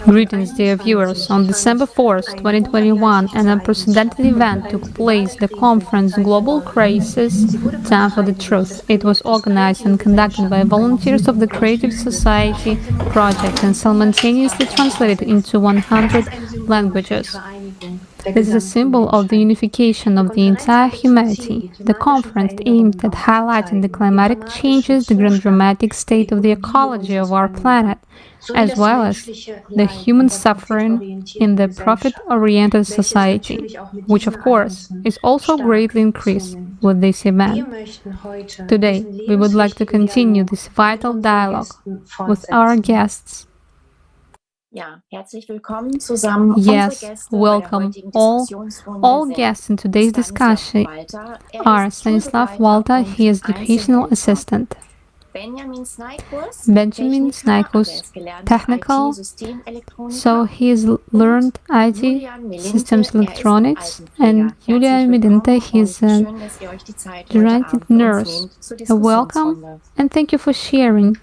Greetings, dear viewers. On December 4th, 2021, an unprecedented event took place, the conference Global Crises, Time for the Truth. It was organized and conducted by volunteers of the Creative Society Project and simultaneously translated into 100 languages. This is a symbol of the unification of the entire humanity. The conference aimed at highlighting the climatic changes, the dramatic state of the ecology of our planet, as well as the human suffering in the profit-oriented society, which of course is also greatly increased with this event. Today, we would like to continue this vital dialogue with our guests. Yes, welcome all guests in today's discussion are Stanislav Walter, he is educational assistant. Benjamin Snaikus, technical, so he has learned IT, systems electronics, and Julia Medinta, he is a geriatric nurse. Welcome and thank you for sharing.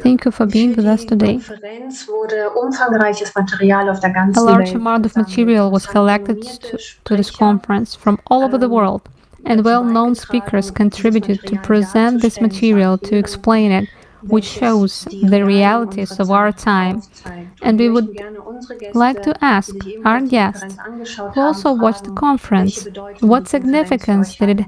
Thank you for being with us today. A large amount of material was collected to this conference from all over the world, and well-known speakers contributed to present this material to explain it, which shows the realities of our time. And we would like to ask our guests, who also watched the conference, what significance did it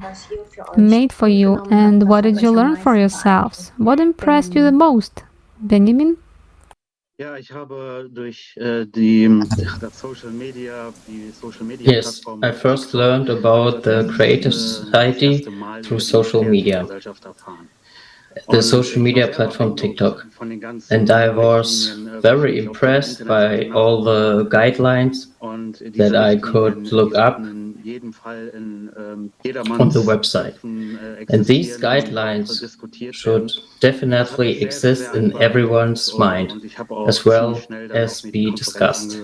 made for you, and what did you learn for yourselves? What impressed you the most? Benjamin? Yes, I first learned about the creative society through social media, the social media platform TikTok. And I was very impressed by all the guidelines that I could look up on the website. And these guidelines should definitely exist in everyone's mind, as well as be discussed.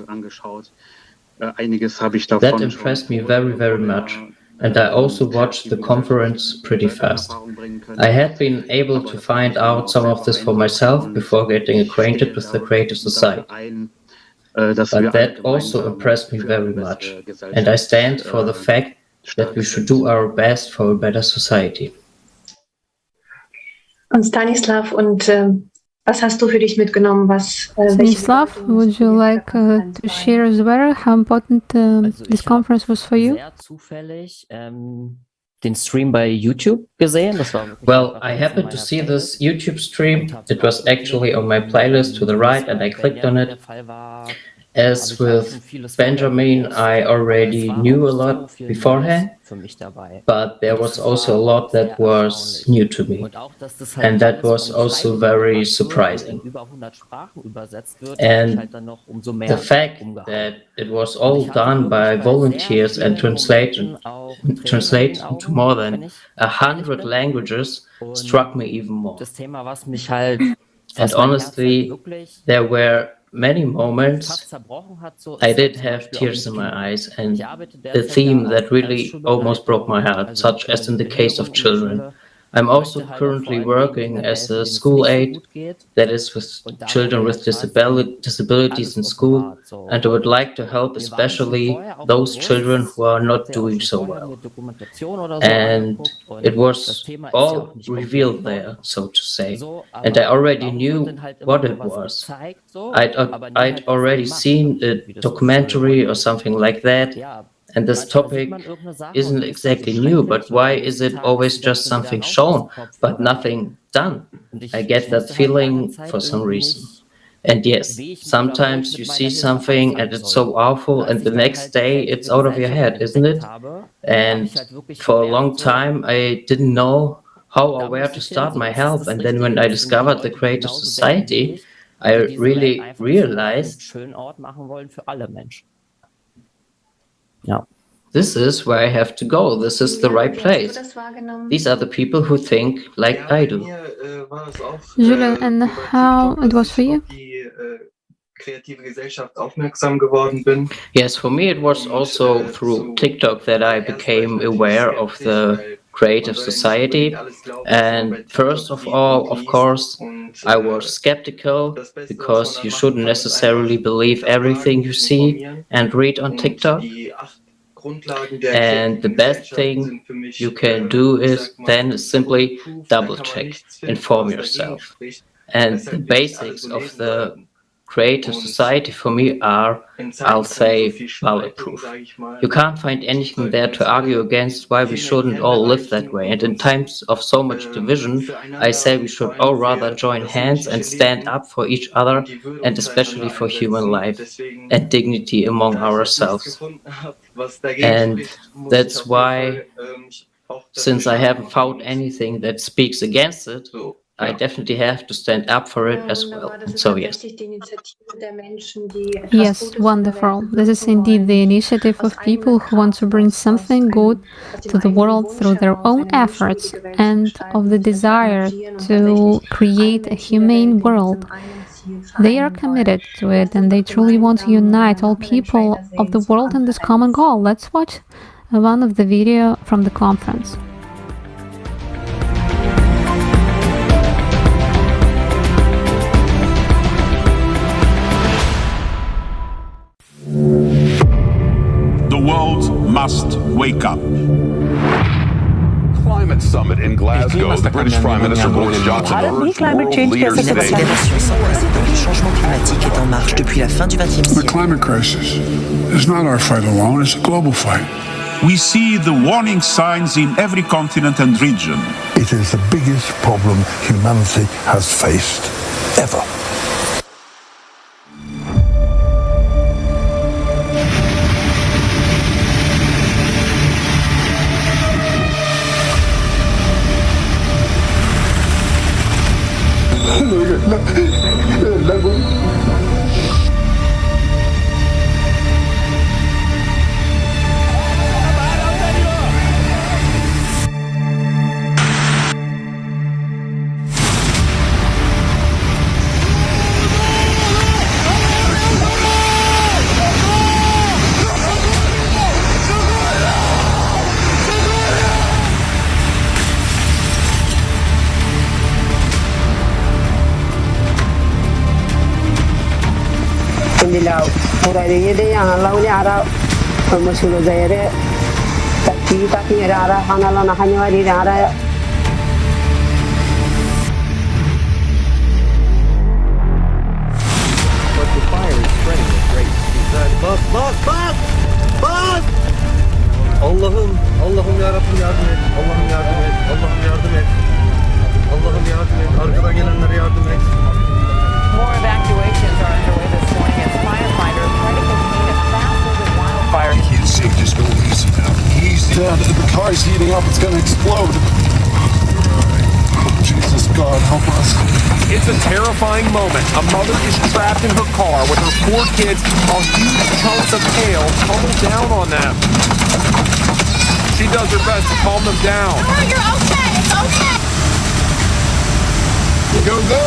That impressed me very, very much. And I also watched the conference pretty fast. I had been able to find out some of this for myself before getting acquainted with the Creative Society. But that also impressed me very much. And I stand for the fact that we should do our best for a better society. Und Stanislav, was hast du für dich mitgenommen? Stanislav, would you like to share as well how important this conference was for you? Den Stream bei YouTube gesehen. Well, I happened to see this YouTube stream. It was actually on my playlist to the right, and I clicked on it. As with Benjamin, I already knew a lot beforehand, but there was also a lot that was new to me, and that was also very surprising. And the fact that it was all done by volunteers and translated into more than 100 languages struck me even more. And honestly, there were many moments I did have tears in my eyes, and the theme that really almost broke my heart, such as in the case of children. I'm also currently working as a school aide, that is with children with disabilities in school, and I would like to help especially those children who are not doing so well. And it was all revealed there, so to say, and I already knew what it was. I'd already seen a documentary or something like that. And this topic isn't exactly new, but why is it always just something shown, but nothing done? I get that feeling for some reason. And yes, sometimes you see something and it's so awful, and the next day it's out of your head, isn't it? And for a long time, I didn't know how or where to start my help. And then when I discovered the Creative Society, I really realized this is where I have to go. This is the right place. These are the people who think like I do. Julian, and how it was for you? Yes, for me it was also through TikTok that I became aware of the creative society. And first of all, of course, I was skeptical because you shouldn't necessarily believe everything you see and read on TikTok. And the best thing you can do is then simply double check, inform yourself. And the basics of the creative society for me are, I'll say, bulletproof. You can't find anything there to argue against why we shouldn't all live that way. And in times of so much division, I say we should all rather join hands and stand up for each other, and especially for human life and dignity among ourselves. And that's why, since I haven't found anything that speaks against it, I definitely have to stand up for it as well. So yes. Yes, wonderful. This is indeed the initiative of people who want to bring something good to the world through their own efforts and of the desire to create a humane world. They are committed to it and they truly want to unite all people of the world in this common goal. Let's watch one of the video from the conference. The world must wake up. Climate summit in Glasgow. The British Prime Minister Boris Johnson urged world leaders Une today. accélération sans précédent du changement climatique est en marche depuis la fin du XXe The siècle. climate crisis is not our fight alone, it's a global fight. We see the warning signs in every continent and region. It is the biggest problem humanity has faced ever. But the fire is spreading at great speed. Bas! Allah'ım yarabbim yardım et. Allah'ım yardım et. Allah'ım yardım et. Allah'ım yardım et. Arkadan gelenlere yardım et. More evacuations are underway this morning as firefighters try to contain a fast-moving wildfire. You can't say just go easy now. Easy. Yeah, the car's heating up, it's gonna explode. Jesus, God, help us. It's a terrifying moment. A mother is trapped in her car with her 4 kids while huge chunks of hail tumble down on them. She does her best to calm them down. Oh, you're okay. It's okay. Go!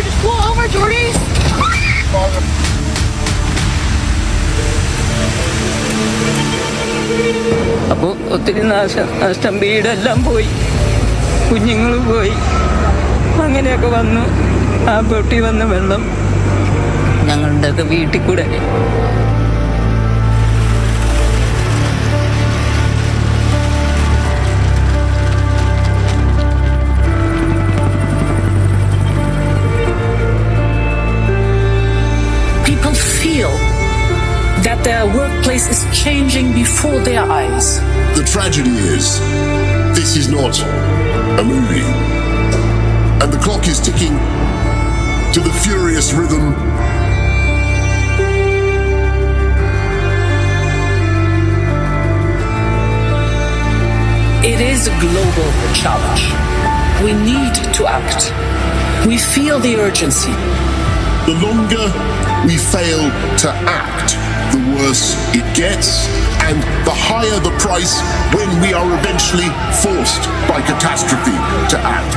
Just pull over, Jordy. അപ്പോൾ ഒത്തിരി നഷ്ടം വീടെല്ലാം പോയി, കുഞ്ഞുങ്ങൾ പോയി, അങ്ങനെയൊക്കെ വന്നു. ആ പൊട്ടി വന്ന വെള്ളം ഞങ്ങളുടെയൊക്കെ വീട്ടിൽ കൂടെ. People feel that their workplace is changing before their eyes. The tragedy is, this is not a movie. And the clock is ticking to the furious rhythm It is a global challenge. We need to act. We feel the urgency. The longer we fail to act, the worse it gets, and the higher the price when we are eventually forced by catastrophe to act.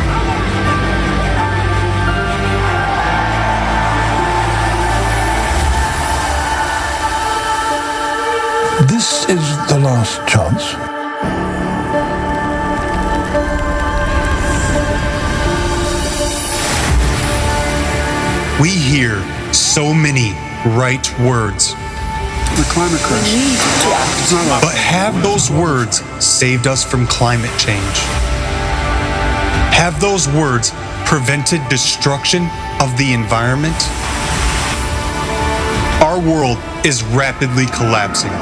This is the last chance. We hear so many right words. The climate crisis. But have those words saved us from climate change? Have those words prevented destruction of the environment? Our world is rapidly collapsing.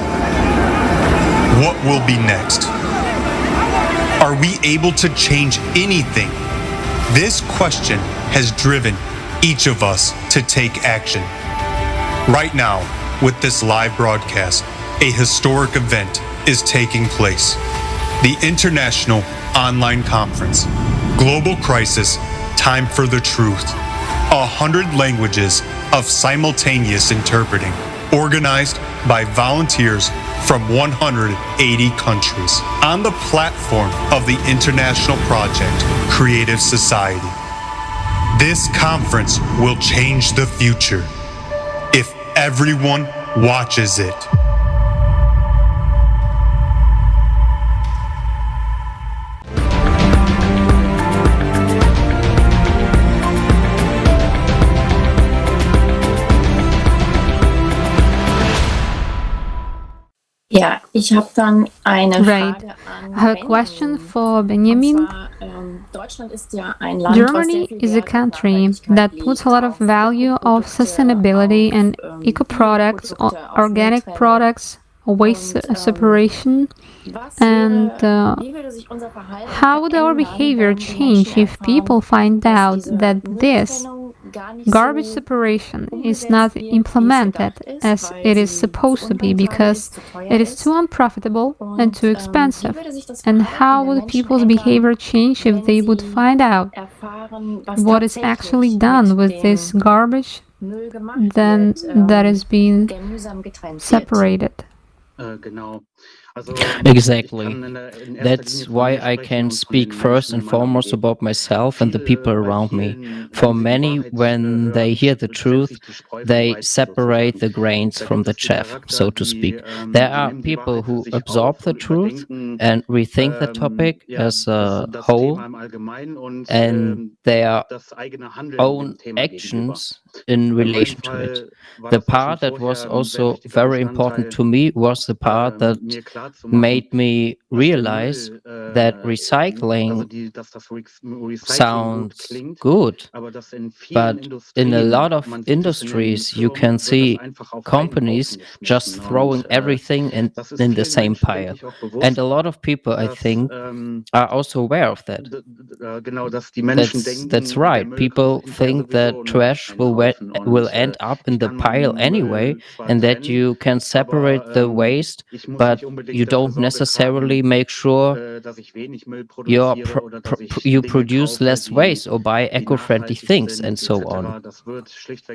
What will be next? Are we able to change anything? This question has driven each of us to take action. Right now, with this live broadcast, a historic event is taking place. The International Online Conference, Global Crisis, Time for the Truth. 100 languages of simultaneous interpreting, organized by volunteers from 180 countries on the platform of the international project Creative Society. This conference will change the future if everyone watches it. Ja, ich habe dann eine Right. Frage I have a question for Benjamin. Deutschland ist ja ein Land, Germany is a country that puts a lot of value of sustainability and eco-products, organic products, waste separation. And how would our behavior change if people find out that this garbage separation is not implemented as it is supposed to be because it is too unprofitable and too expensive? And how would people's behavior change if they would find out what is actually done with this garbage then that is being separated? Exactly. That's why I can speak first and foremost about myself and the people around me. For many, when they hear the truth, they separate the grains from the chaff, so to speak. There are people who absorb the truth and rethink the topic as a whole, and their own actions in relation to it. The part that was also very important to me was the part that made me realize that recycling sounds good, but in a lot of industries you can see companies just throwing everything in the same pile. And a lot of people, I think, are also aware of that. That's right. People think that trash will end up in the pile anyway, and that you can separate the waste, but you don't necessarily make sure you produce less waste or buy eco-friendly things and so on.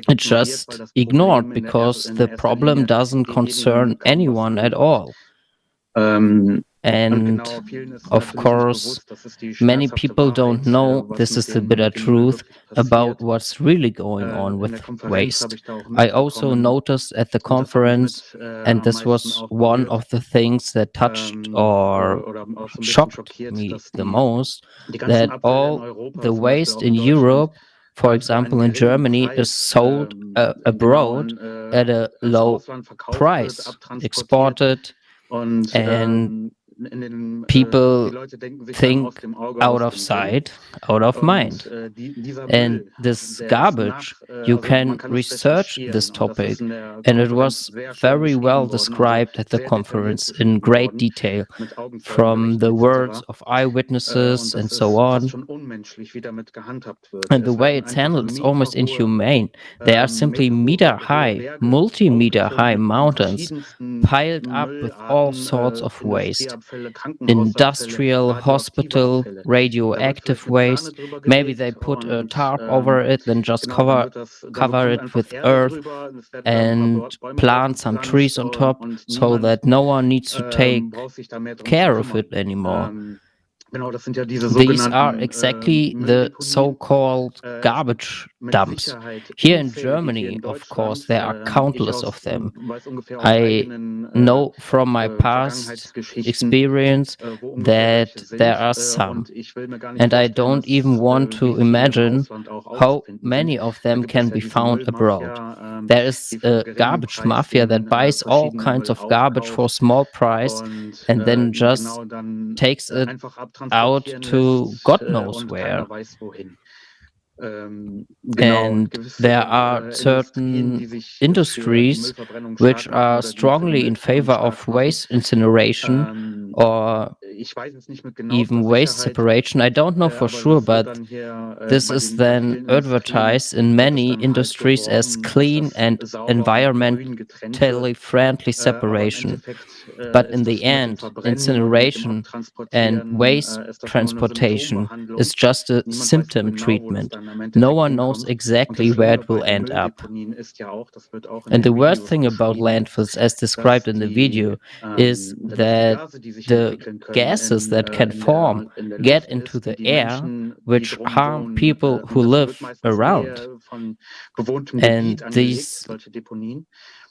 It's just ignored because the problem doesn't concern anyone at all. And of course, many people don't know, this is the bitter truth, about what's really going on with waste. I also noticed at the conference, and this was one of the things that touched or shocked me the most, that all the waste in Europe, for example in Germany, is sold abroad at a low price, exported, and people think out of sight, out of mind. And this garbage, you can research this topic, and it was very well described at the conference in great detail, from the words of eyewitnesses and so on. And the way it's handled is almost inhumane. They are simply meter high, multi-meter high mountains piled up with all sorts of waste. Industrial, hospital, radioactive waste. Maybe they put a tarp over it, then just cover it with earth and plant some trees on top so that no one needs to take care of it anymore. These are exactly the so-called garbage dumps. Here in Germany, of course, there are countless of them. I know from my past experience that there are some. And I don't even want to imagine how many of them can be found abroad. There is a garbage mafia that buys all kinds of garbage for a small price and then just takes it out to God knows where. And there are certain industries which are strongly in favor of waste incineration or even waste separation. I don't know for sure, but this is then advertised in many industries as clean and environmentally friendly separation. But in the end, incineration and waste transportation is just a symptom treatment. No one knows exactly where it will end up. And the worst thing about landfills, as described in the video, is that the gases that can form get into the air, which harm people who live around. And these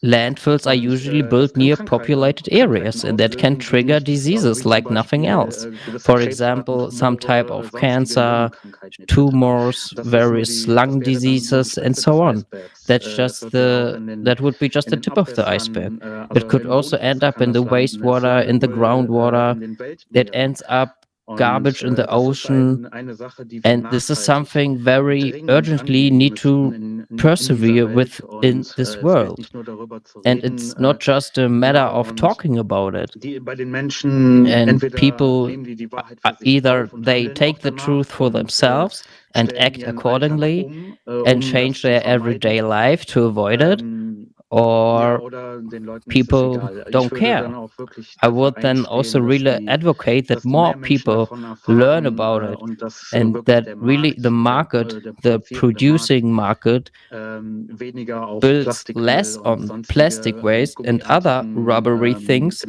landfills are usually built near populated areas, and that can trigger diseases like nothing else. For example, some type of cancer, tumors, various lung diseases, and so on. That would be just the tip of the iceberg. It could also end up in the wastewater, in the groundwater. It ends up garbage in the ocean, and this is something very urgently need to persevere with in this world. And it's not just a matter of talking about it. And people either they take the truth for themselves and act accordingly and change their everyday life to avoid it, or people don't care. I would then also really advocate that more people learn about it, and that really the market, the producing market, builds less on plastic waste and other rubbery things,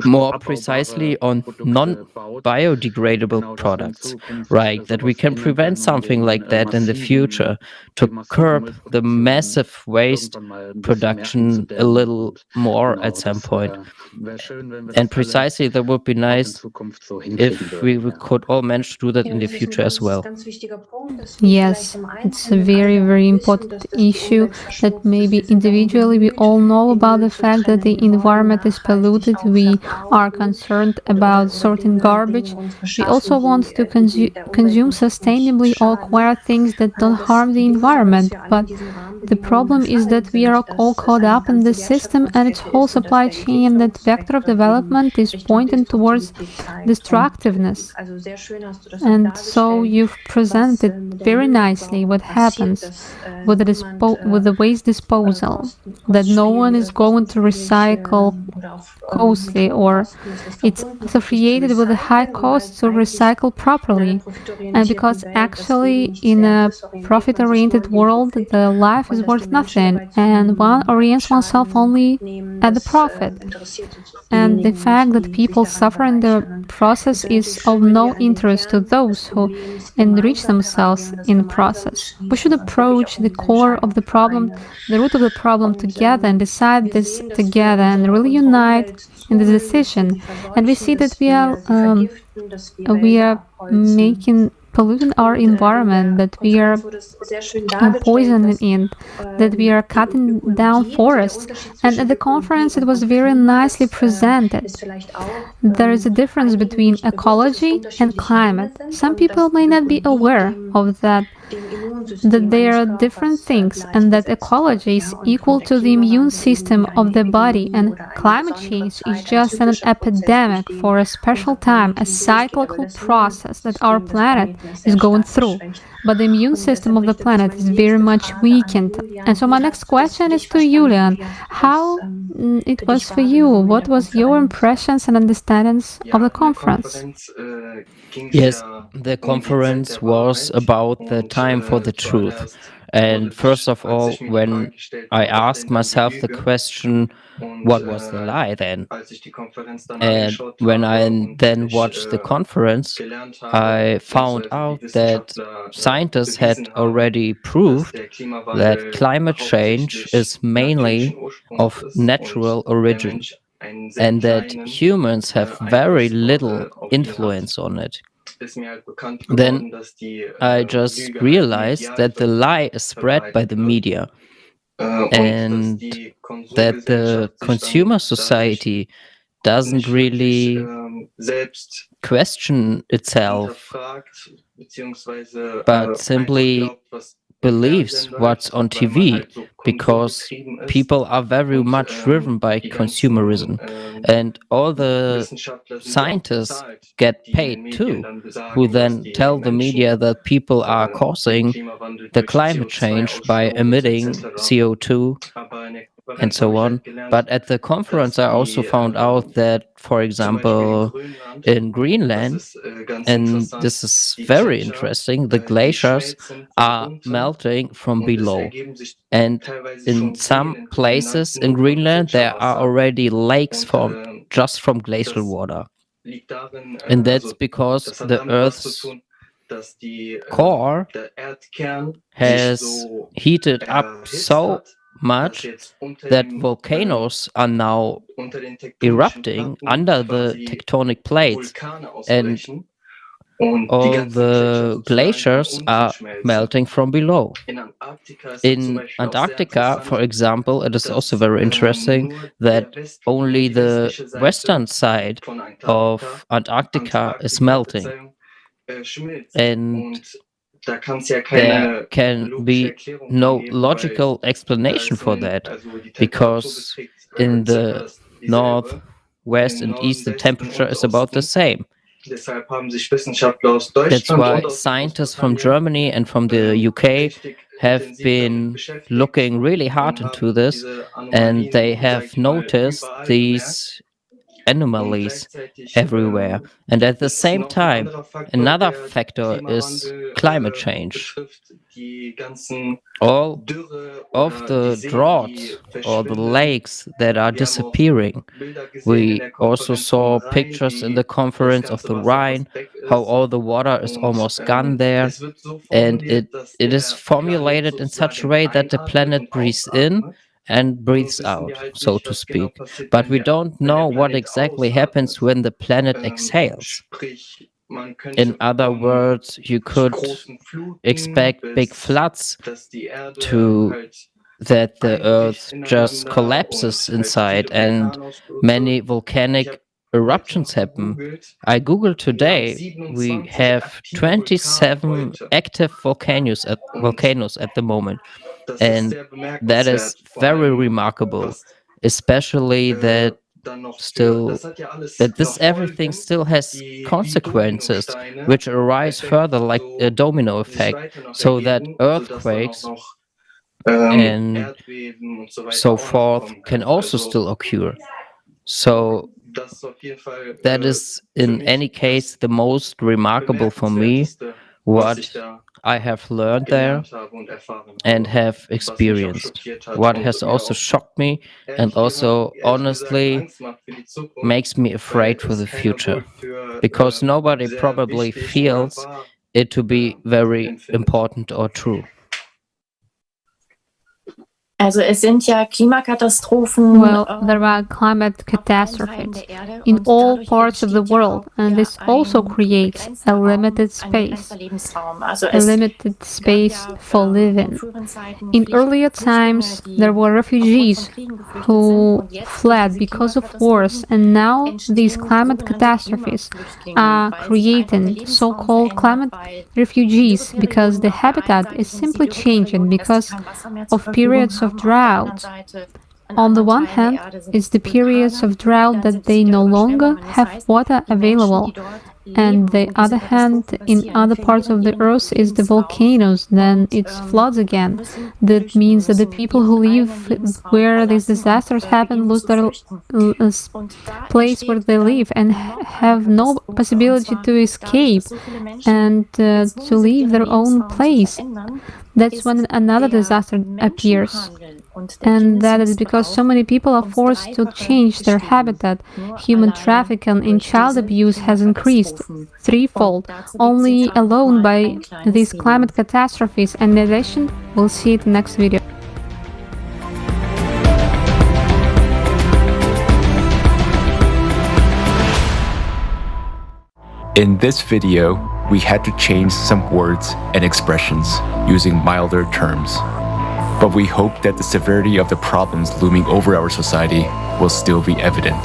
more precisely on non-biodegradable products, right? That we can prevent something like that in the future to curb the massive waste production a little more at some point. And precisely that would be nice if we could all manage to do that in the future as well. Yes, it's a very, very important issue that maybe individually we all know about the fact that the environment is polluted. We are concerned about sorting garbage. We also want to consume sustainably or acquire things that don't harm the environment. But the problem is that we are all caught up in this system and its whole supply chain, and that vector of development is pointing towards destructiveness. And so you've presented very nicely what happens with the waste disposal, that no one is going to recycle costly, or it's associated with a high cost to recycle properly. And because actually in a profit-oriented world, the life is worth nothing, and one orients oneself only at the profit. And the fact that people suffer in the process is of no interest to those who enrich themselves in the process. We should approach the core of the problem, the root of the problem together, and decide this together and really unite in this decision. And we see that we are polluting our environment, that we are poisoning it, that we are cutting down forests. And at the conference it was very nicely presented. There is a difference between ecology and climate. Some people may not be aware of that they are different things, and that ecology is equal to the immune system of the body, and climate change is just an epidemic for a special time, a cyclical process that our planet is going through. But the immune system of the planet is very much weakened. And so my next question is to Julian. How it was for you? What was your impressions and understandings of the conference? Yes, the conference was about the time for the truth. And first of all, when I asked myself the question, what was the lie then? And when I then watched the conference, I found out that scientists had already proved that climate change is mainly of natural origin and that humans have very little influence on it. Then I just realized that the lie is spread by the media and that the consumer society doesn't really question itself, but simply believes what's on TV because people are very much driven by consumerism, and all the scientists get paid too, who then tell the media that people are causing the climate change by emitting CO2 and so on. But at the conference, I also found out that, for example, in Greenland, and this is very interesting, the glaciers are melting from below. And in some places in Greenland, there are already lakes formed just from glacial water. And that's because the Earth's core has heated up so much that volcanoes are now erupting under the tectonic plates, and all the glaciers are melting from below. In Antarctica, for example, it is also very interesting that only the western side of Antarctica is melting. And there can be no logical explanation for that, because in the north, west, and east, the temperature is about the same. That's why scientists from Germany and from the UK have been looking really hard into this, and they have noticed these anomalies everywhere. And at the same time, another factor is climate change. All of the droughts or the lakes that are disappearing. We also saw pictures in the conference of the Rhine, how all the water is almost gone there. And it is formulated in such a way that the planet breathes in and breathes out, so to speak. But we don't know what exactly happens when the planet exhales. In other words, you could expect big floods that the Earth just collapses inside, and many volcanic eruptions happen. I googled today, we have 27 active volcanoes at the moment. And that is very remarkable, especially that this everything still has consequences which arise further, like a domino effect, so that earthquakes and so forth can also still occur. So that is in any case the most remarkable for me, what I have learned there and have experienced. What has also shocked me and also honestly makes me afraid for the future, because nobody probably feels it to be very important or true. Also es sind ja Klimakatastrophen. Well, there are climate catastrophes in all parts of the world, and this also creates a limited space for living. In earlier times, there were refugees who fled because of wars, and now these climate catastrophes are creating so-called climate refugees because the habitat is simply changing because of periods of drought. On the one hand, it's the periods of drought that they no longer have water available, and the other hand, in other parts of the earth is the volcanoes, then it's floods again. That means that the people who live where these disasters happen lose their place where they live and have no possibility to escape and to leave their own place. That's when another disaster appears. And that is because so many people are forced to change their habitat. Human trafficking and child abuse has increased threefold, only alone by these climate catastrophes. And in addition, we'll see it in the next video. In this video, we had to change some words and expressions using milder terms. But we hope that the severity of the problems looming over our society will still be evident.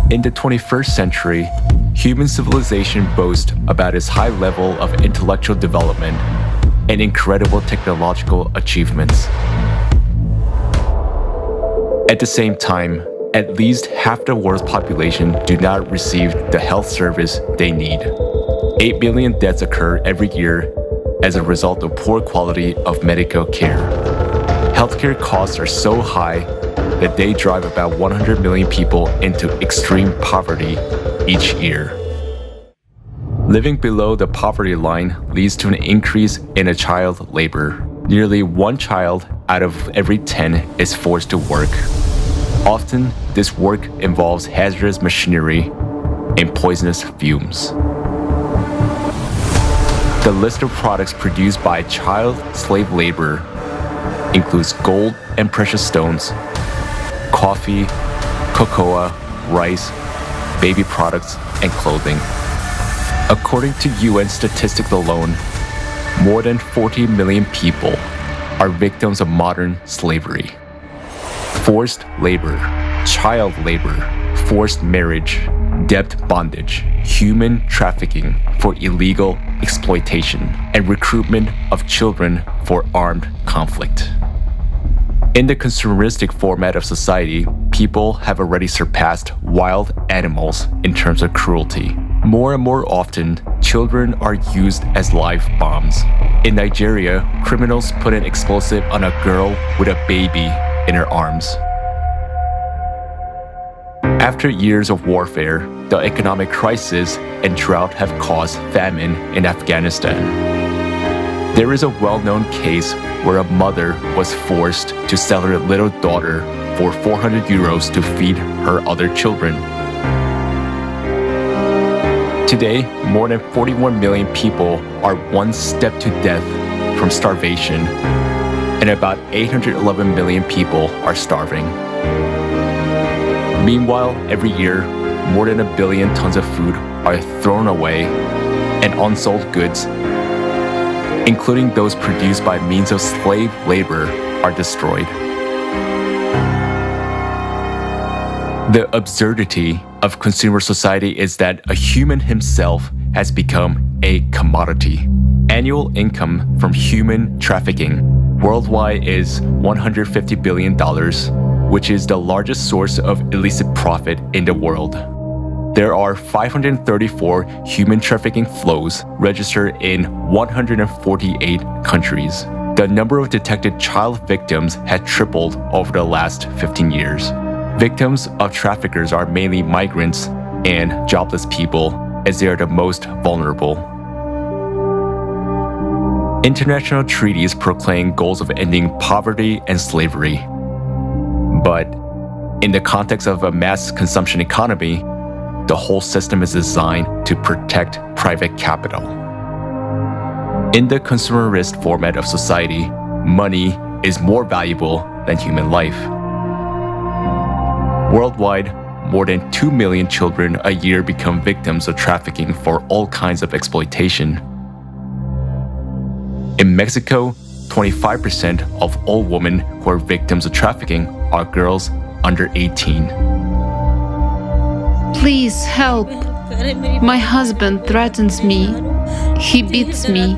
In the 21st century, human civilization boasts about its high level of intellectual development and incredible technological achievements. At the same time, at least half the world's population do not receive the health service they need. 8 million deaths occur every year as a result of poor quality of medical care. Healthcare costs are so high that they drive about 100 million people into extreme poverty each year. Living below the poverty line leads to an increase in child labor. Nearly 1 child out of every 10 is forced to work. Often, this work involves hazardous machinery and poisonous fumes. The list of products produced by child slave labor includes gold and precious stones, coffee, cocoa, rice, baby products, and clothing. According to UN statistics alone, more than 40 million people are victims of modern slavery. Forced labor, child labor, forced marriage, debt bondage, human trafficking for illegal exploitation, and recruitment of children for armed conflict. In the consumeristic format of society, people have already surpassed wild animals in terms of cruelty. More and more often, children are used as live bombs. In Nigeria, criminals put an explosive on a girl with a baby in her arms. After years of warfare, the economic crisis and drought have caused famine in Afghanistan. There is a well-known case where a mother was forced to sell her little daughter for 400 euros to feed her other children. Today, more than 41 million people are one step to death from starvation, and about 811 million people are starving. Meanwhile, every year, more than 1 billion tons of food are thrown away, and unsold goods, including those produced by means of slave labor, are destroyed. The absurdity of consumer society is that a human himself has become a commodity. Annual income from human trafficking worldwide is $150 billion, which is the largest source of illicit profit in the world. There are 534 human trafficking flows registered in 148 countries. The number of detected child victims has tripled over the last 15 years. Victims of traffickers are mainly migrants and jobless people, as they are the most vulnerable. International treaties proclaim goals of ending poverty and slavery. But in the context of a mass consumption economy, the whole system is designed to protect private capital. In the consumerist format of society, money is more valuable than human life. Worldwide, more than 2 million children a year become victims of trafficking for all kinds of exploitation. In Mexico, 25% of all women who are victims of trafficking are girls under 18. Please help. My husband threatens me. He beats me.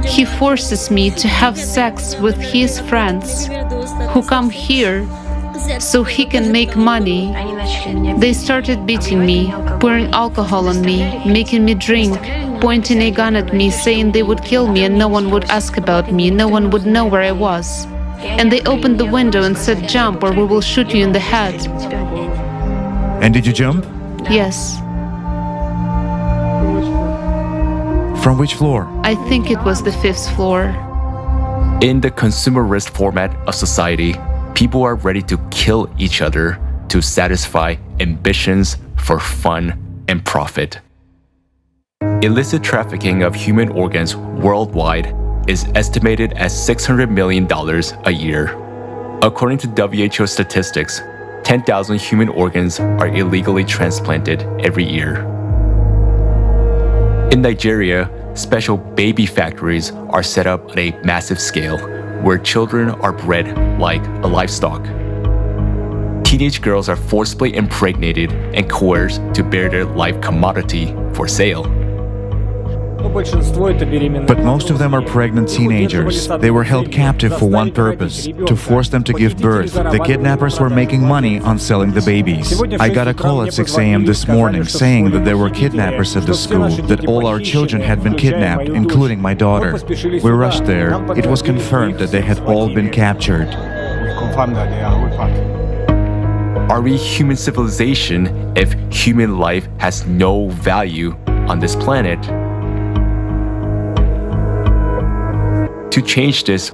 He forces me to have sex with his friends who come here so he can make money. They started beating me, pouring alcohol on me, making me drink, pointing a gun at me, saying they would kill me and no one would ask about me, no one would know where I was. And they opened the window and said, "Jump or we will shoot you in the head." And did you jump? Yes. From which floor? I think it was the 5th floor. In the consumerist format of society, people are ready to kill each other to satisfy ambitions for fun and profit. Illicit trafficking of human organs worldwide is estimated at $600 million a year. According to WHO statistics, 10,000 human organs are illegally transplanted every year. In Nigeria, special baby factories are set up on a massive scale where children are bred like a livestock. Teenage girls are forcibly impregnated and coerced to bear their life commodity for sale. But most of them are pregnant teenagers. They were held captive for one purpose, to force them to give birth. The kidnappers were making money on selling the babies. I got a call at 6 a.m. this morning saying that there were kidnappers at the school, that all our children had been kidnapped, including my daughter. We rushed there. It was confirmed that they had all been captured. Are we human civilization if human life has no value on this planet? To change this,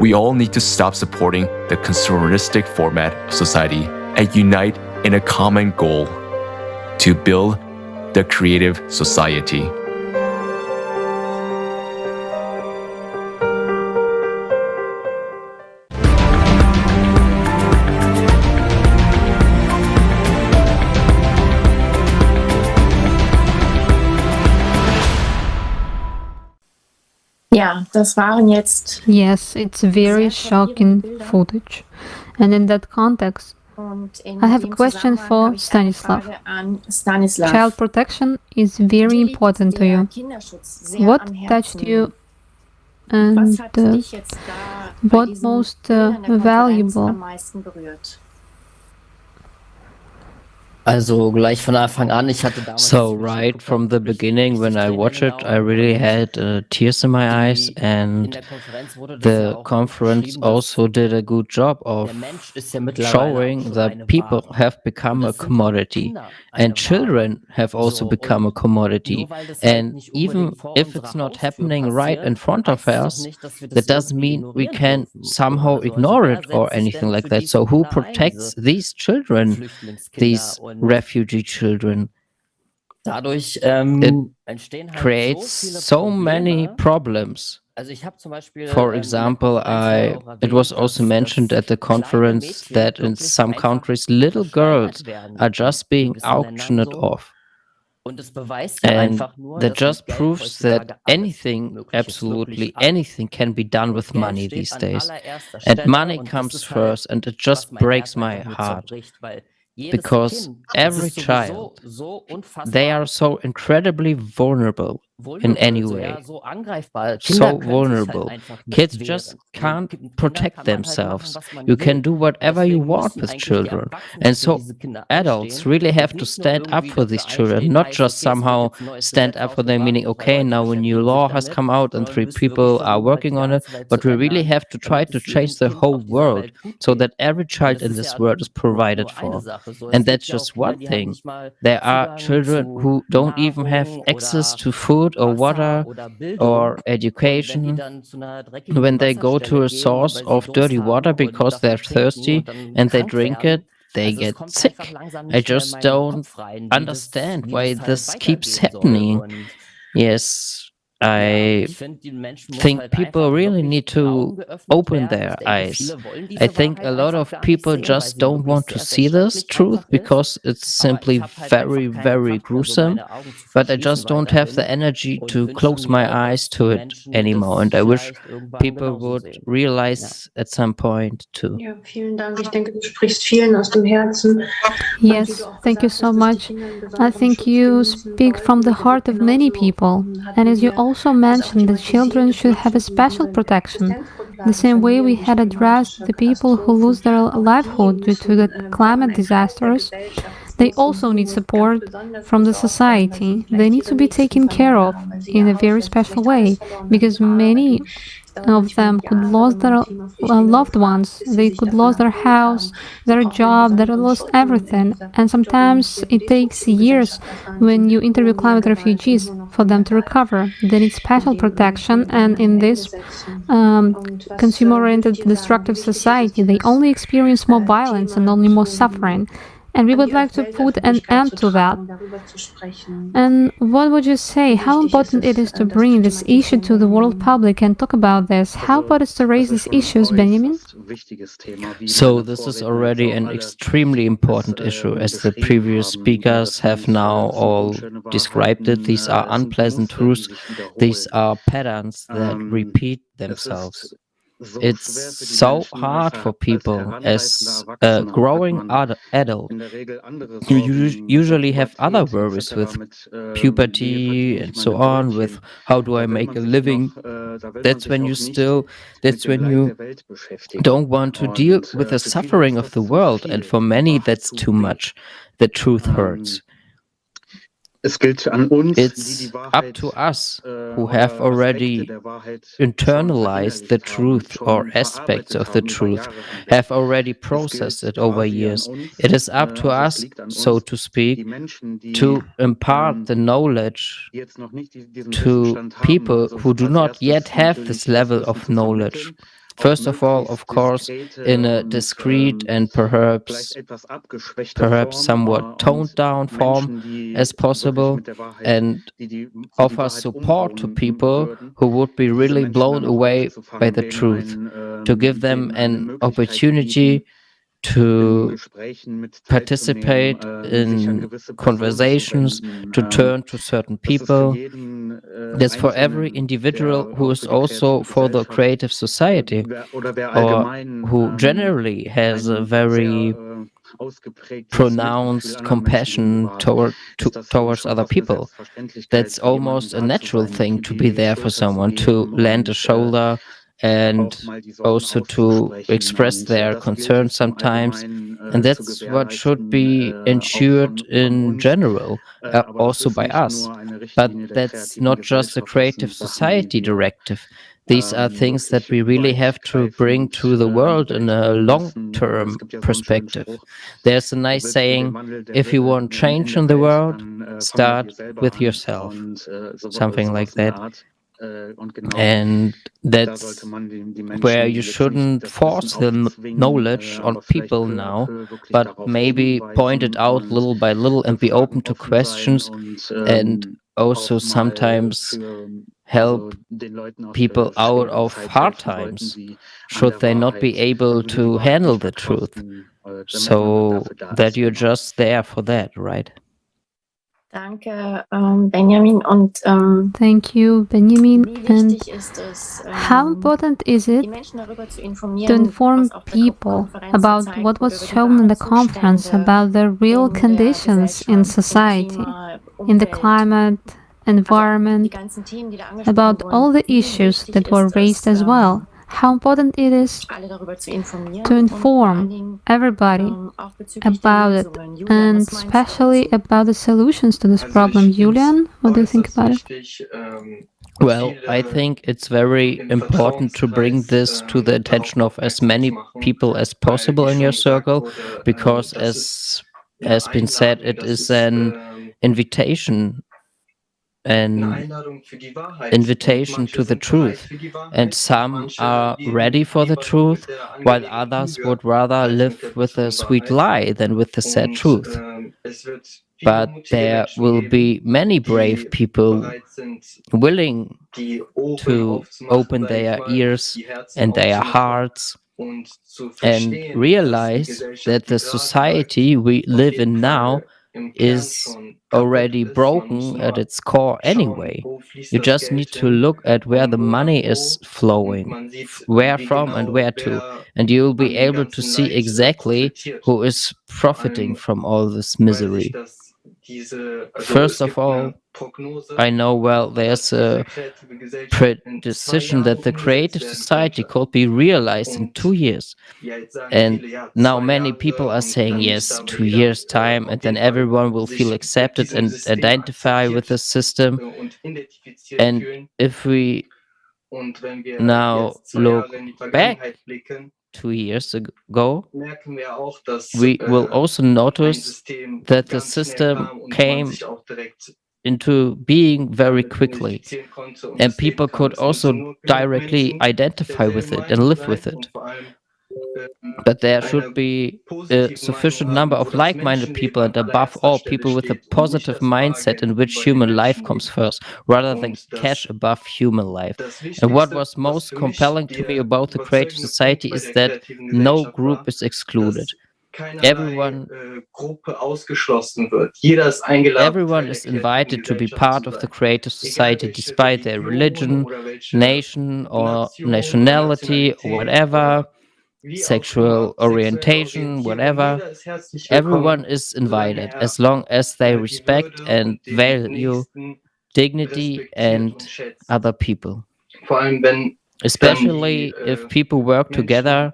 we all need to stop supporting the consumeristic format of society and unite in a common goal to build the creative society. Ja, das waren jetzt. Yes, it's very shocking footage. And in that context, I have a question for Stanislav. Child protection is very important to you. What touched you and what most valuable? So right from the beginning when I watched it, I really had tears in my eyes, and the conference also did a good job of showing that people have become a commodity and children have also become a commodity. And even if it's not happening right in front of us, that doesn't mean we can somehow ignore it or anything like that. So who protects these children, these refugee children? It creates so many problems. For example, it was also mentioned at the conference that in some countries little girls are just being auctioned off. And that just proves that anything, absolutely anything, can be done with money these days. And money comes first, and it just breaks my heart. Because every child, they are so incredibly vulnerable in any way. So vulnerable. Kids just can't protect themselves. You can do whatever you want with children. And so adults really have to stand up for these children, not just somehow stand up for them, meaning, okay, now a new law has come out and 3 people are working on it, but we really have to try to change the whole world so that every child in this world is provided for. And that's just one thing. There are children who don't even have access to food or water or education. When they go to a source of dirty water because they're thirsty and they drink it, they get sick. I just don't understand why this keeps happening. Yes, I think people really need to open their eyes. I think a lot of people just don't want to see this truth because it's simply very, very gruesome. But I just don't have the energy to close my eyes to it anymore. And I wish people would realize at some point too. Ja, vielen Dank. Ich denke, du sprichst vielen aus dem Herzen. Yes, thank you so much. I think you speak from the heart of many people. And as you also also mentioned that children should have a special protection, the same way we had addressed the people who lose their livelihood due to the climate disasters. They also need support from the society. They need to be taken care of in a very special way because many of them could lose their loved ones. They could lose their house, their job, they lost everything. And sometimes it takes years when you interview climate refugees for them to recover. They need special protection, and in this consumer-oriented destructive society, they only experience more violence and only more suffering. And we would like to put an end to that. And what would you say? How important it is to bring this issue to the world public and talk about this? How important is to raise these issues, Benjamin? So this is already an extremely important issue, as the previous speakers have now all described it. These are unpleasant truths. These are patterns that repeat themselves. It's so hard for people as a growing adult. You usually have other worries with puberty and so on, with how do I make a living. That's when you don't want to deal with the suffering of the world. And for many, that's too much. The truth hurts. It's up to us who have already internalized the truth or aspects of the truth, have already processed it over years. It is up to us, so to speak, to impart the knowledge to people who do not yet have this level of knowledge. First of all, of course, in a discreet and perhaps somewhat toned down form as possible, and offer support to people who would be really blown away by the truth, to give them an opportunity to participate in conversations, to turn to certain people. That's for every individual who is also for the creative society, or who generally has a very pronounced compassion towards other people. That's almost a natural thing, to be there for someone, to lend a shoulder, and also to express their concerns sometimes. And that's what should be ensured in general, also by us. But that's not just a creative society directive. These are things that we really have to bring to the world in a long-term perspective. There's a nice saying, if you want change in the world, start with yourself. Something like that. And that's where you shouldn't force the knowledge on people now, but maybe point it out little by little and be open to questions, and also sometimes help people out of hard times should they not be able to handle the truth, so that you're just there for that, right? Danke, Benjamin. Und thank you, Benjamin. And how ähm, important is it die Menschen darüber zu to informieren, inform was auf der people COP-Konferenz about gezeigt what was wurde, über die shown in the wahren conference, Zustände about the real in der conditions in Gesellschaft, im society, Klima, in the Umwelt, climate, die environment, ganzen Themen, die da angesprochen about all wurden, the wie issues wichtig that were ist raised es, as well. How important it is alle darüber zu informieren to und vor allen inform Dingen everybody auch bezüglich der about it, Lösungen. Julian, and was meinst du especially dazu? about the solutions to this problem. Julian, what do you think about it? Well, I think it's very important to bring this to the attention of as many people as possible in your circle, because as has been said, it is an invitation to the truth. And some are ready for the truth, while others would rather live with a sweet lie than with the sad truth. But there will be many brave people willing to open their ears and their hearts and realize that the society we live in now is already broken at its core anyway. You just need to look at where the money is flowing, where from and where to, and you'll be able to see exactly who is profiting from all this misery. First of all, I know well there's a prediction that the creative society could be realized in 2 years. And now many people are saying yes, 2 years time, and then everyone will feel accepted and identify with the system. And if we now look back 2 years ago, we will also notice that the system came into being very quickly, and people could also directly identify with it and live with it. But there should be a sufficient number of like-minded people, and above all, people with a positive mindset in which human life comes first, rather than cash above human life. And what was most compelling to me about the creative society is that no group is excluded. Everyone is invited to be part of the creative society, despite their religion, nation, or nationality, or whatever, sexual orientation, whatever. Everyone is invited as long as they respect and value dignity and other people. Especially if people work together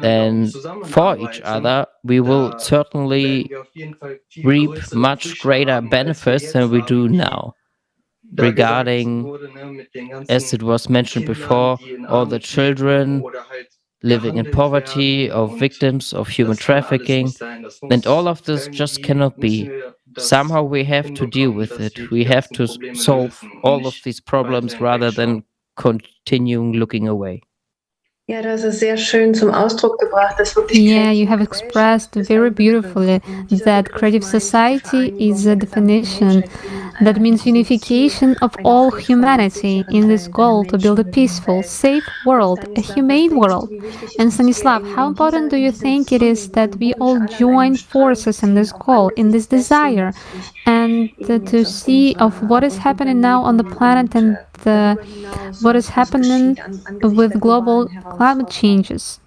and for each other, we will certainly reap much greater benefits than we do now. Regarding, as it was mentioned before, all the children living in poverty or victims of human trafficking, and all of this just cannot be. Somehow we have to deal with it. We have to solve all of these problems rather than continuing looking away. Ja, das ist sehr schön zum Ausdruck gebracht, dass wirklich Yeah, you have expressed very beautifully that creative society is a definition that means unification of all humanity in this goal to build a peaceful, safe world, a humane world. And Stanislav, how important do you think it is that we all join forces in this goal, in this desire, and to see of what is happening now on the planet and what is happening with global climate changes?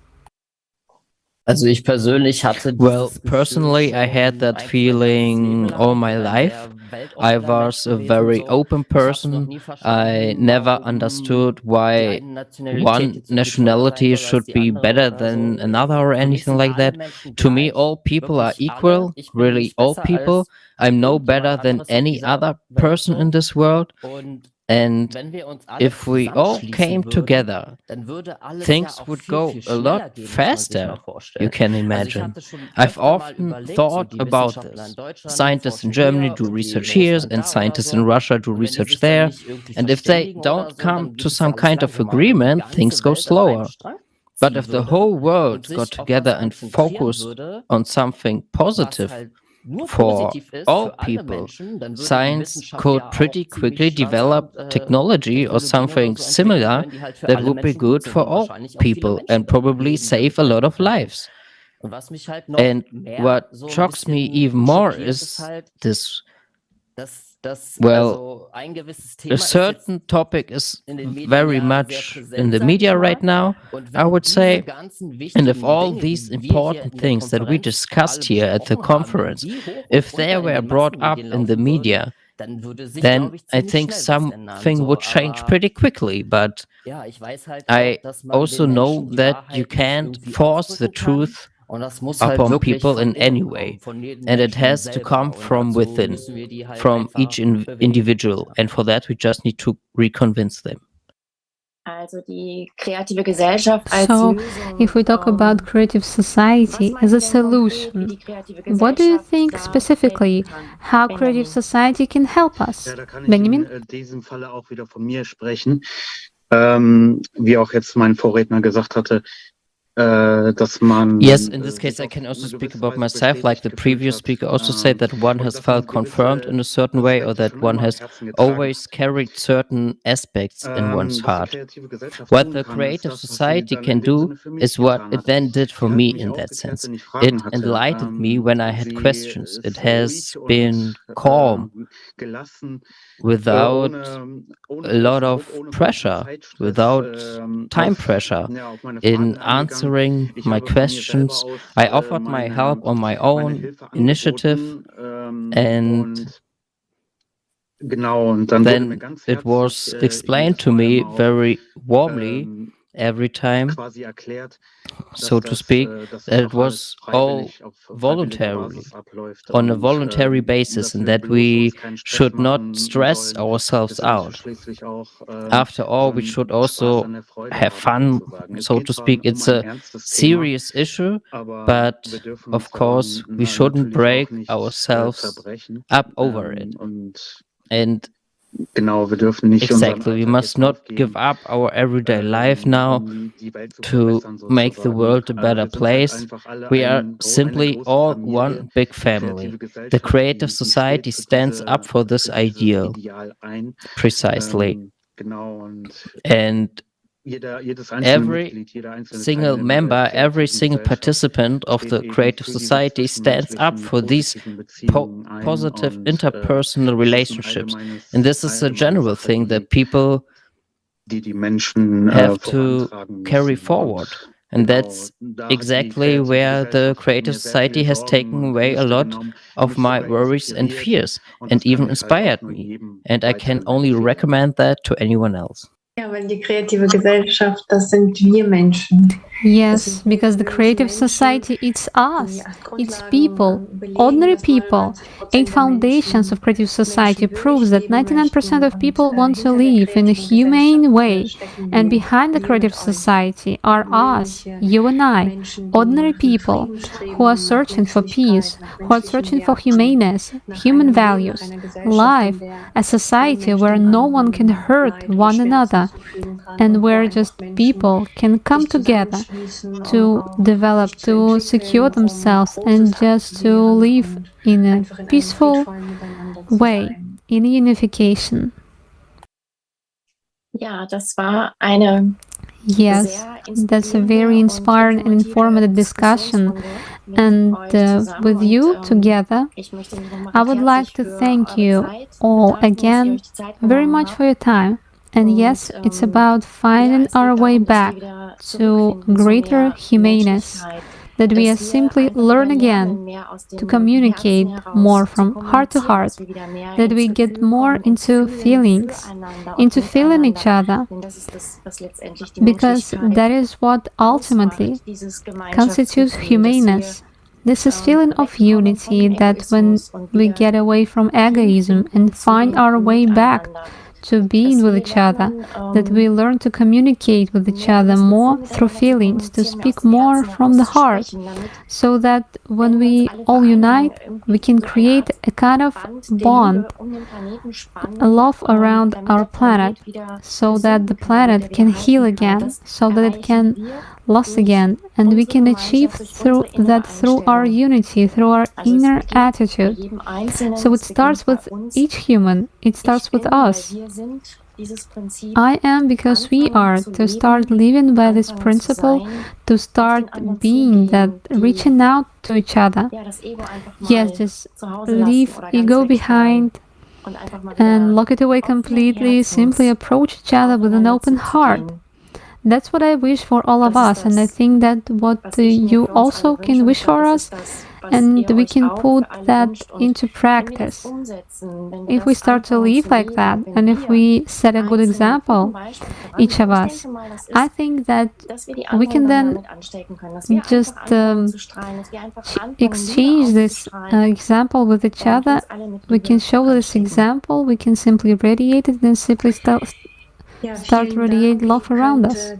Well, personally, I had that feeling all my life. I was a very open person. I never understood why one nationality should be better than another or anything like that. To me, all people are equal, really all people. I'm no better than any other person in this world. And if we all came together, things would go a lot faster, you can imagine. I've often thought about this. Scientists in Germany do research here, and scientists in Russia do research there. And if they don't come to some kind of agreement, things go slower. But if the whole world got together and focused on something positive for all people, science could pretty quickly develop technology or something similar that would be good for all people and probably save a lot of lives. And what shocks me even more is this. Well, a certain topic is very much in the media right now, I would say. And if all these important things that we discussed here at the conference, if they were brought up in the media, then I think something would change pretty quickly. But I also know that you can't force the truth upon people in any way, and it has to come from within, from each individual, and for that we just need to reconvince them. So, if we talk about creative society as a solution, what do you think specifically how creative society can help us? Benjamin? In diesem Falle auch wieder von mir sprechen. Wie auch jetzt mein Vorredner gesagt hatte, yes, in this case I can also speak about myself, like the previous speaker also said, that one has felt confirmed in a certain way, or that one has always carried certain aspects in one's heart. What the creative society can do is what it then did for me in that sense. It enlightened me when I had questions. It has been calm, without a lot of pressure, without time pressure in answering my questions. I offered my help on my own initiative, And Genau, und dann wurde mir then ganz it was herzlich explained jedes to Mal me immer auch very warmly every time, quasi erklärt, so to speak, dass that das it auch alles was all freiwillig auf freiwilliger voluntarily, Basis abläuft on a und voluntary basis, dass and wir that bloß we uns keinen Stress should not machen stress sollen. Wir ourselves sind ja out. schließlich auch After all, we should Spaß also an der Freude have haben fun, sozusagen. Es so geht to zwar speak. It's ein a ernstes Thema, serious issue, aber wir but dürfen uns of course, daran we shouldn't natürlich auch break nicht ourselves zerbrechen. up over it. Und And genau, wir dürfen nicht unseren exactly, we Alltag must jetzt not aufgeben, give up our everyday life now die Welt zu to verbessern make the sozusagen. world a better Wir sind halt place. einfach alle We are eine simply große all Familie. one big Die family. kreative The Gesellschaft, creative die society steht stands up for this für dieses ideal, Ideal ein. precisely. Genau, und And jedes einzelne every Mitglied, jeder einzelne single Teilnehmer member, der every kreativen single Gesellschaft participant of steht the eben creative für diese society stands up zwischenmenschlichen, for these positiven Beziehungen ein positive und interpersonal das ist ein relationships. allgemeines, And this is a allgemeine general Sache, thing that people die Menschen have to vorantragen carry müssen. forward. Und And genau, that's da hat die exactly kreative where the Gesellschaft creative mir sehr viele society has taken Sorgen und away a Ängste lot genommen, of mich my sogar worries and inspiriert fears, und and das kann even ich halt auch inspired nur me. jedem And I can weiterhin only empfehlen. recommend that to anyone else. Ja, weil die kreative Gesellschaft, das sind wir Menschen. Yes, because the creative society, it's us, it's people, ordinary people. 8 Foundations of Creative Society proves that 99% of people want to live in a humane way, and behind the Creative Society are us, you and I, ordinary people who are searching for peace, who are searching for humaneness, human values, life, a society where no one can hurt one another, and where just people can come together to develop, to secure themselves, and just to live in a peaceful way, in unification. Ja, das war eine Yes, that's a very inspiring and informative discussion. And with you together, I would like to thank you all again very much for your time. And yes, it's about finding our way back to greater humaneness, that we are simply learn again to communicate more from heart to heart, that we get more into feelings, into feeling each other, because that is what ultimately constitutes humaneness. This is feeling of unity, that when we get away from egoism and find our way back to being with each other, that we learn to communicate with each other more through feelings, to speak more from the heart, so that when we all unite, we can create a kind of bond, a love around our planet, so that the planet can heal again, so that it can last again, and we can achieve through our unity, through our inner attitude. So it starts with each human, it starts with us. I am because we are, to start living by this principle, to start being that, reaching out to each other. Yes, just leave ego behind and lock it away completely, simply approach each other with an open heart. That's what I wish for all of us, and I think that what you also can wish for us, and we can put that into practice. If we start to live like that, and if we set a good example, each of us, I think that we can then just exchange this example with each other. We can show this example, we can simply radiate it, and simply start radiate love around us.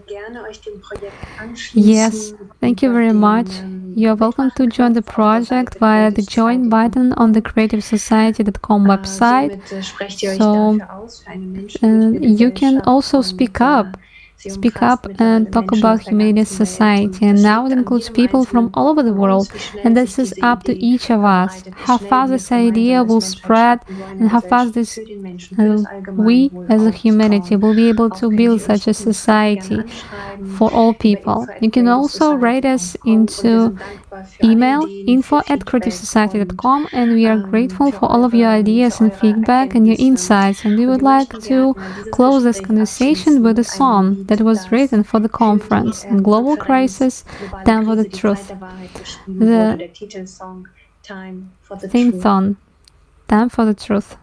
Yes, thank you very much. You are welcome to join the project via the join button on the creativesociety.com website. So you can also speak up and talk about humanist society, and now it includes people from all over the world, and this is up to each of us how fast this idea will spread, and how fast this we as a humanity will be able to build such a society for all people. You can also write us into email info@creativesociety.com, and we are grateful for all of your ideas and feedback and your insights, and we would like to close this conversation with a song that was written for the conference, Global Crisis, Time for the Truth. The theme song Stand for the truth.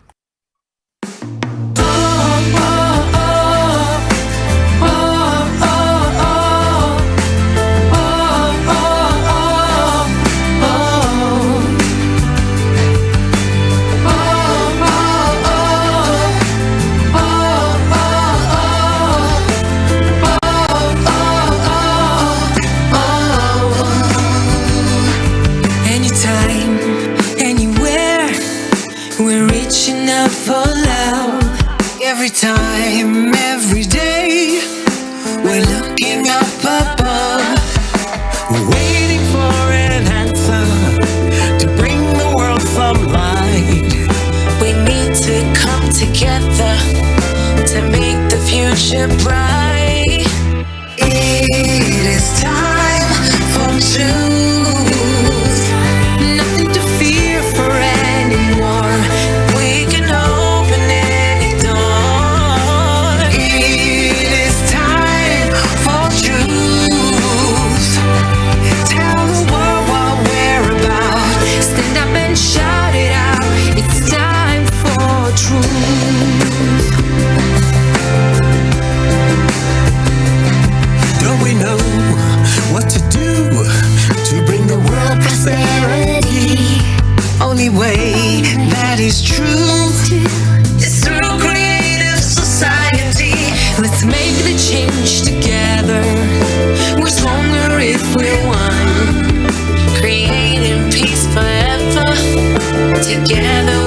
Every time, every day, we're looking up above, waiting for an answer to bring the world some light. We need to come together to make the future bright. It is time for truth, nothing to fear for anymore. We can open any door. It is time for truth. Tell the world what we're about. Stand up and shout it out. It's time for truth. Don't we know what to do to bring the world prosperity? Only way that is true is through creative society. Let's make the change together. We're stronger if we're one. Creating peace forever. Together